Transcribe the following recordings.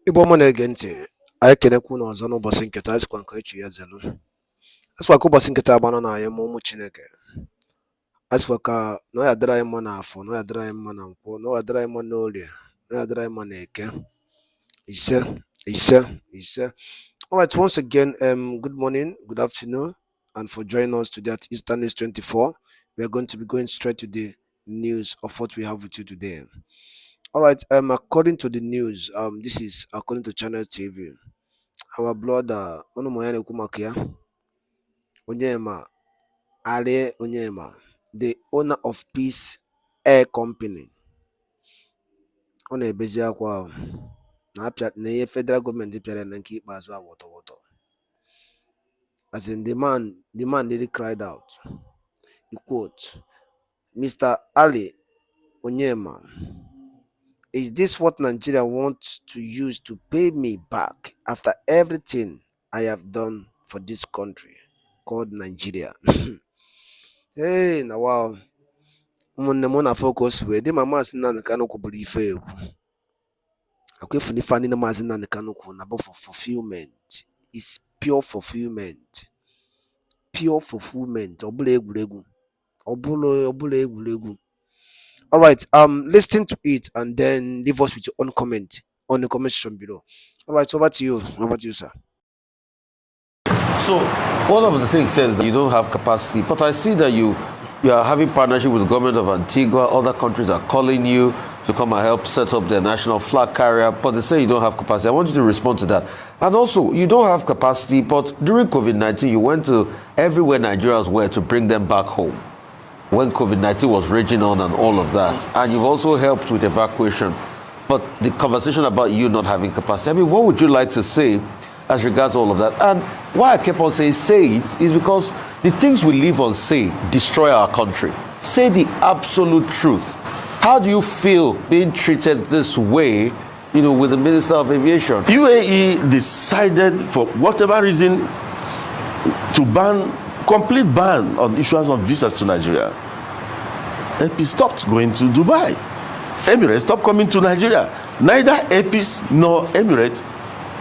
Igbo ọma na-ege ntị, anyị kenekwa unu ọzọ n'ụbọchị nketa. Anyị sịkwa nke echi ya zelu. A sịkwa ka ụbọchị nketa agbanụ na anyị ma ụmụ Chineke. A sịkwa ka na ọ ya dịrị anyị mma n'afọ, na ọ ya dịrị anyị mma na nkwọ, na ọ ya dịrị anyị mma n'orie, na ọ ya dịrị anyị mma n'eke. Ise. Alright, once again, good morning, good afternoon, and for joining us today at Eastern News 24. We are going to be going straight to the news of what we have with you today. Alright, according to the news, this is according to Channel TV. Our brother Onyema, Ali Onyema, the owner of Peace Air Company. Bezia akwa na federal government pịara na nke ikpeazụ water. As in the man really cried out. He quote, Mr. Ali Onyema, is this what Nigeria wants to use to pay me back after everything I have done for this country called Nigeria? Hey, now wow. Muna focus with the mama sinan kanu kubuli ife. Akwefuni fani na mazina kanu kuna for fulfillment. It's pure fulfillment. Pure fulfillment. Obule egulegu. All right, listen to it and then leave us with your own comment on the comment section below. All right, over to you, sir. So one of the things says that you don't have capacity, but I see that you are having partnership with the government of Antigua. Other countries are calling you to come and help set up their national flag carrier, but they say you don't have capacity. I want you to respond to that. And also, you don't have capacity, but during COVID-19, you went to everywhere Nigerians were to bring them back home when COVID-19 was raging on and all of that. And you've also helped with evacuation. But the conversation about you not having capacity, I mean, what would you like to say as regards all of that? And why I kept on saying say it is because the things we live on say destroy our country. Say the absolute truth. How do you feel being treated this way, with the Minister of Aviation? UAE decided for whatever reason to complete ban on issuance of visas to Nigeria. AP stopped going to Dubai. Emirates stopped coming to Nigeria. Neither APIS nor Emirates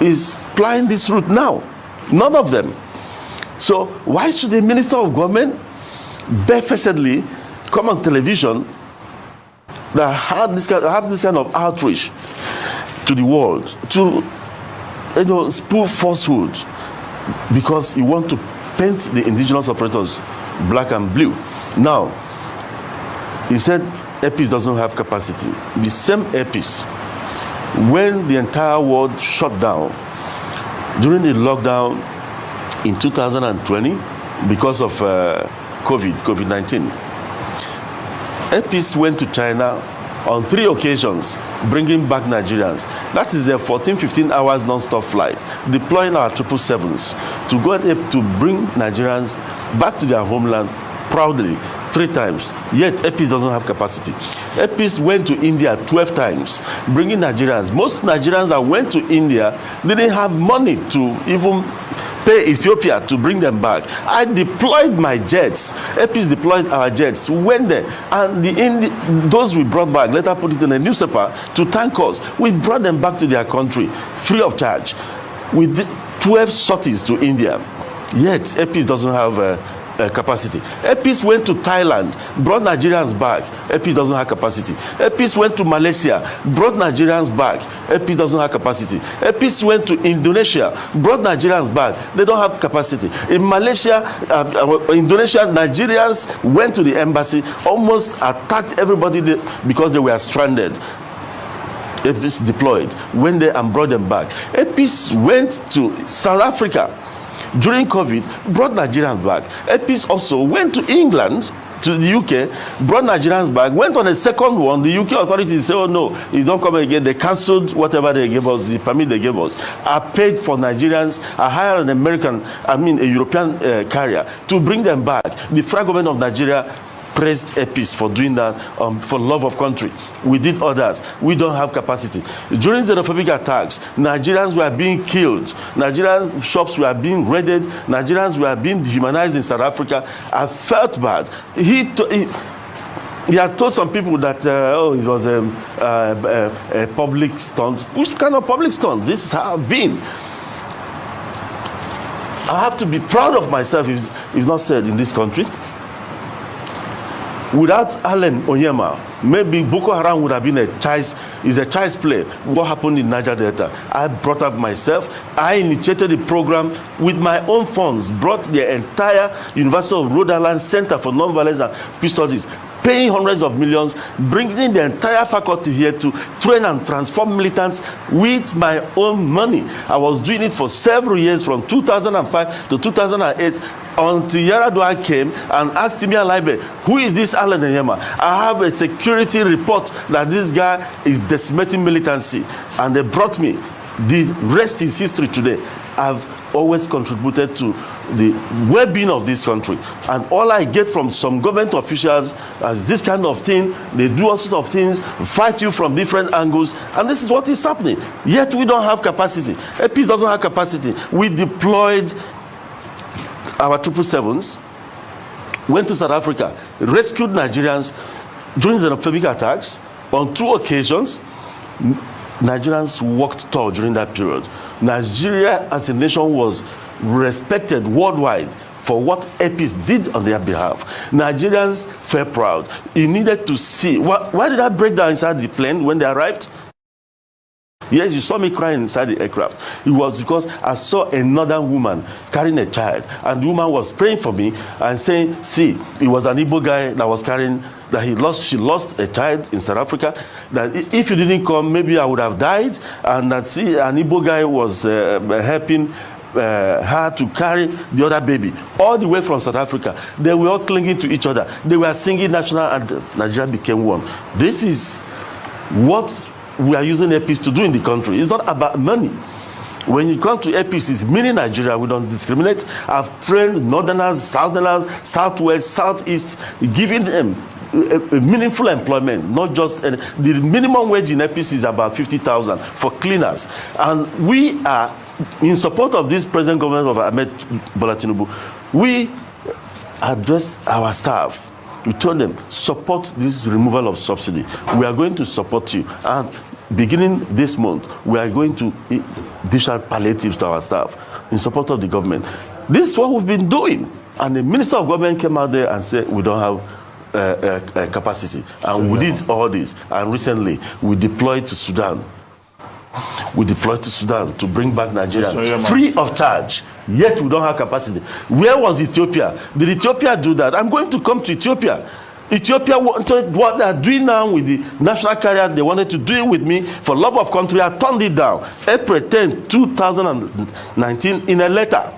is plying this route now. None of them. So why should the Minister of Government barefacedly come on television that have this kind of outreach to the world to spoof falsehood because you want to paint the indigenous operators black and blue? Now, he said APIS doesn't have capacity. The same APIS, when the entire world shut down during the lockdown in 2020 because of COVID-19, APIS went to China on 3 occasions, bringing back Nigerians. That is a 14-15 hours non-stop flight, deploying our 777s to bring Nigerians back to their homeland proudly 3 times. Yet APIS doesn't have capacity. APIS went to India 12 times, bringing Nigerians. Most Nigerians that went to India didn't have money to even pay Ethiopia to bring them back. I deployed my jets. APIS deployed our jets. We went there, and those we brought back later put it in a newspaper to thank us. We brought them back to their country free of charge. We did 12 sorties to India. Yet APIS doesn't have capacity. APIS went to Thailand, brought Nigerians back. APIS doesn't have capacity. APIS went to Malaysia, brought Nigerians back. APIS doesn't have capacity. APIS went to Indonesia, brought Nigerians back. They don't have capacity. In Malaysia, Indonesia, Nigerians went to the embassy, almost attacked everybody because they were stranded. APIS deployed, went there and brought them back. APIS went to South Africa during COVID, brought Nigerians back. APIS also went to England, to the UK, brought Nigerians back, went on a second one. The UK authorities said, oh no, you don't come again. They cancelled whatever they gave us, the permit they gave us. I paid for Nigerians, I hired a European carrier to bring them back. The federal government of Nigeria praised APIS for doing that for love of country. We did others. We don't have capacity. During the xenophobic attacks, Nigerians were being killed. Nigerian shops were being raided. Nigerians were being dehumanized in South Africa. I felt bad. He has told some people that it was a public stunt. Which kind of public stunt? This is how I've been. I have to be proud of myself, if not said, in this country. Without Allen Onyema, maybe Boko Haram would have been a child's play. What happened in Niger Delta? I brought up myself. I initiated the program with my own funds, brought the entire University of Rhode Island Center for Nonviolence and Peace Studies, paying hundreds of millions, bringing the entire faculty here to train and transform militants with my own money. I was doing it for several years, from 2005 to 2008, until Yaradua came and asked me, who is this Allen Onyema? I have a security report that this guy is decimating militancy. And they brought me. The rest is history today. I've always contributed to the well-being of this country. And all I get from some government officials as this kind of thing, they do all sorts of things, fight you from different angles, and this is what is happening. Yet we don't have capacity. APIS doesn't have capacity. We deployed our 777s, went to South Africa, rescued Nigerians during xenophobic attacks. On 2 occasions, Nigerians walked tall during that period. Nigeria as a nation was respected worldwide for what APIS did on their behalf. Nigerians felt proud. You needed to see. Why did I break down inside the plane when they arrived? Yes, you saw me crying inside the aircraft. It was because I saw another woman carrying a child, and the woman was praying for me and saying, see, it was an Igbo guy that was carrying, that she lost a child in South Africa, that if you didn't come, maybe I would have died, and that, see, an Igbo guy was helping her to carry the other baby all the way from South Africa. They were all clinging to each other. They were singing national anthem. Nigeria became one. This is what we are using APIS to do in the country. It's not about money. When you come to APIS, it's mini Nigeria. We don't discriminate. I've trained Northerners, Southerners, Southwest, Southeast, giving them a meaningful employment, not just the minimum wage in APIS is about 50,000 for cleaners. And we are in support of this present government of Ahmed Bola Tinubu. We address our staff. We told them, support this removal of subsidy. We are going to support you. And beginning this month, we are going to dish out palliatives to our staff in support of the government. This is what we've been doing. And the Minister of Government came out there and said, we don't have capacity. And we did all this. And recently, we deployed to Sudan. We deployed to Sudan to bring back Nigerians free of charge. Yet we don't have capacity. Where was Ethiopia? Did Ethiopia do that? I'm going to come to Ethiopia. Ethiopia wanted what they are doing now with the national carrier. They wanted to do it with me for love of country. I turned it down. April 10, 2019, in a letter.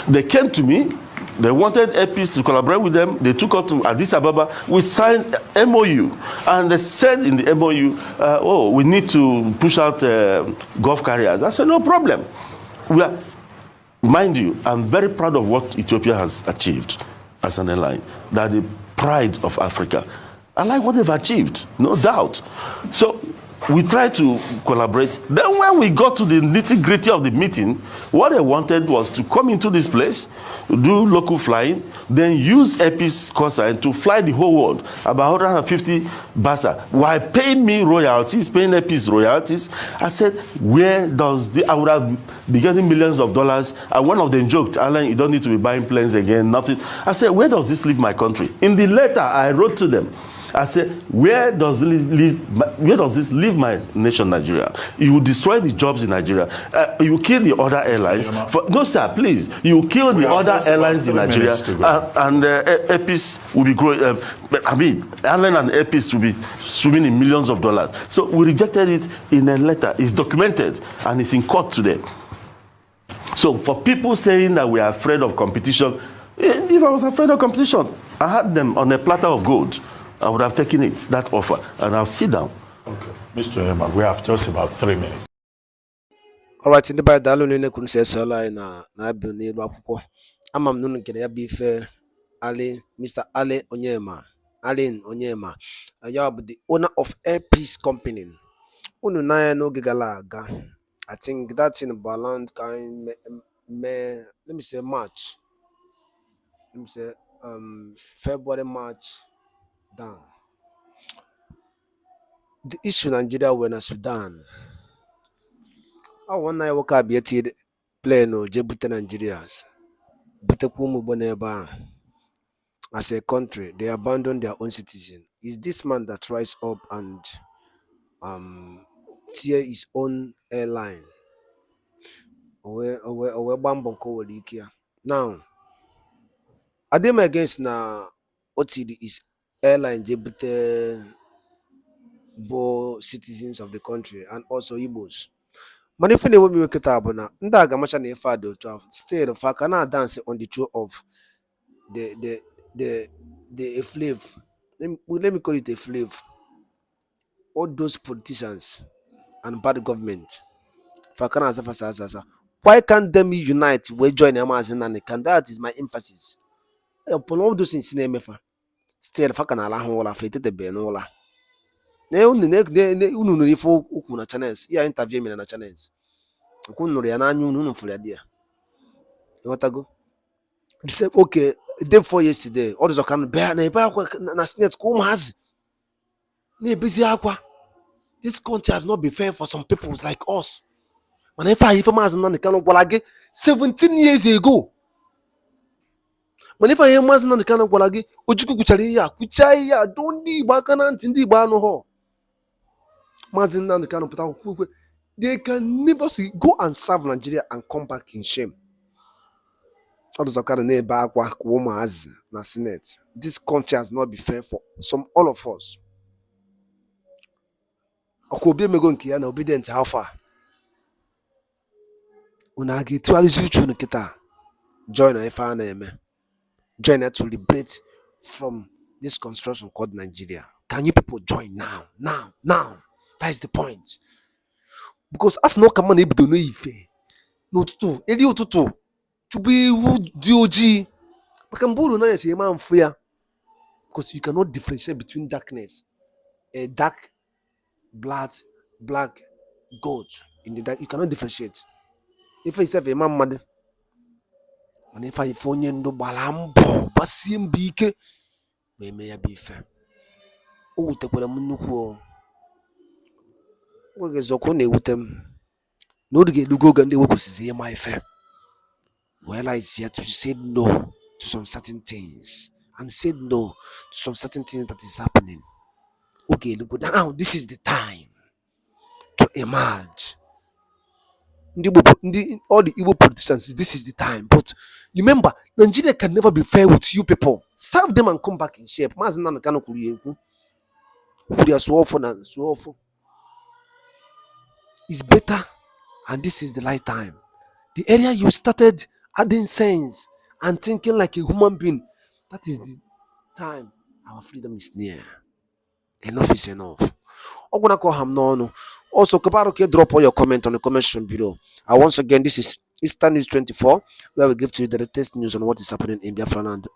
They came to me. They wanted APIS to collaborate with them. They took us to Addis Ababa. We signed MOU. And they said in the MOU, we need to push out Gulf carriers. I said, no problem. Mind you, I'm very proud of what Ethiopia has achieved as an airline. They're the pride of Africa. I like what they've achieved, no doubt. So we tried to collaborate. Then when we got to the nitty-gritty of the meeting, what they wanted was to come into this place, do local flying, then use APIS cosine to fly the whole world, about 150 basa, while paying me royalties, paying APIS royalties. I said, where does I would have been getting millions of dollars, and one of them joked, Alan, you don't need to be buying planes again, nothing. I said, where does this leave my country? In the letter I wrote to them, I said, where does this leave my nation, Nigeria? You will destroy the jobs in Nigeria. You will kill the other airlines. No, sir, please. You will kill the other airlines in Nigeria. And APIS will be growing. Airline and APIS will be swimming in millions of dollars. So we rejected it in a letter. It's documented, and it's in court today. So for people saying that we are afraid of competition, if I was afraid of competition, I had them on a platter of gold. I would have taken it, that offer, and I'll sit down. Okay. Mr. Onyema, we have just about 3 minutes. All right, in the by Dalu Nene couldn't say so na Buni Bakuko. Amam Nun can be fair, Ali, Mr. Ali Onyema, Alin Onyema, a job the owner of APIS Company. Ununaya no Gigalaga. I think that's in a balance kind, let me say March. Let me say February, March down. The issue Nigeria were na Sudan. I one night woke up yet plane or Jebute Nigerians. As a country, they abandon their own citizen. Is this man that rise up and tear his own airline? Now, I dem against na OTD is airline Jebute bo citizens of the country and also Igbos. Mana ife na-ewe m nkịta bụ na ndị a ga-amacha na ife a dị otu ahụ still fa ka na-dance on the show of the flave. Let me call it a flave. All those politicians and bad government. Fa ka na-aza fasa. Why can't them unite? We join them as in and that is my emphasis. Upon all those things in MFA. Still fa ka na-alahụ ụra fa etete n'ụra. Unu nụrụ ife ukwu na channels. Ya interview me na channels. Unu nụrụ ya n'anya unu fụrụ ya dị ya. Ịghọtago? They said, okay, day before yesterday, all those can bear na Senate come has busy aqua. This country has not been fair for some people like us. When if I the kind of 17 years ago. When if I am the kind of walagi, Ujuku Kuchaya, don't be bakanant in the bano ho. Mazin the kind of they can never go and serve Nigeria and come back in shame. Na Senate. This country has not been fair for all of us. Okobi mego nke ya na obedient how far? Una ga-etugharizi uche unu kita. Join ife a na-eme. Join to liberate from this construction called Nigeria. Can you people join now? Now. That is the point. Because as no come on ebido no ife. N'ụtụtụ, eri ụtụtụ. Chubi iwu dị ojii. Maka mburu na yesi ema mfu ya. Because you cannot differentiate between darkness. A dark black goat in the dark. You cannot differentiate. If you say a man mad, and if I phone you no balambo, basim bike, may be fair. Oh, take what a munuko. What is Okone with them? No, to get Lugo and the workers is my fair. Well, I see to say no to some certain things and said no to some certain things that is happening. Okay, look now. This is the time to emerge. All the evil politicians, this is the time. But remember, Nigeria can never be fair with you people. Serve them and come back in shape. It's better, and this is the right time. The area you started adding sense and thinking like a human being, that is the time our freedom is near. Enough is enough. Also, Kabaroke, drop all your comment on the comment section below. And once again, this is Eastern News 24, where we give to you the latest news on what is happening in Biafra land.